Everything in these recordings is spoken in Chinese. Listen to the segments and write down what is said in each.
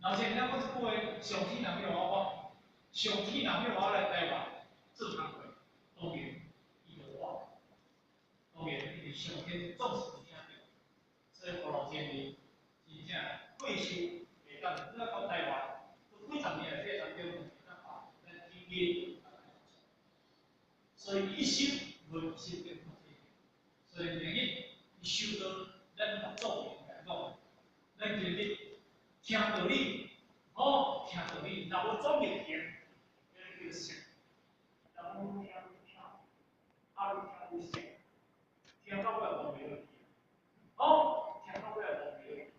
而且咱要一句上天若要我，上天若要我来台湾做工课，当然伊就我，当然伊是上天总是有听到，所以胡老师呢，真正贵州会当咱到台湾，几十年来非常中，咱把咱经验。所以一心论心跟国际，所以另一伊受到咱合作的来讲，咱今日听道理，哦，听道理，若无专业听，迄个叫啥？若无听听，阿有听有啥？听到尾忘袂落去，哦，听到尾忘袂落去，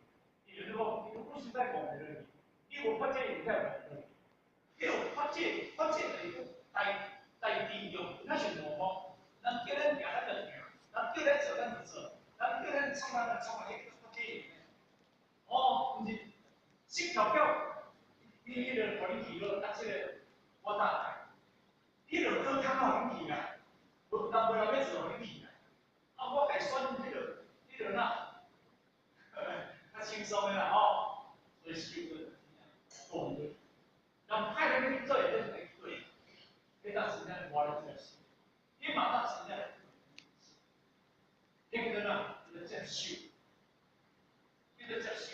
伊就是讲，伊不是在忘袂落去，伊无发展有在忘袂落去，迄种发展的大地用，那是模仿，人叫咱行咱就行，人叫咱做咱就做，人叫咱创咱就创，迄个发展的。哦，毋是，新条条，你迄个互你去落，啊，即个我答来，迄个好康互你去啊，无人要做互你去啊，啊，我家选迄个哪，较轻松的啦吼，所以是有个动力，人派人去做也就是会对，迄当时间活了这个事，你马上时间，迄个哪，叫接受，迄个接受。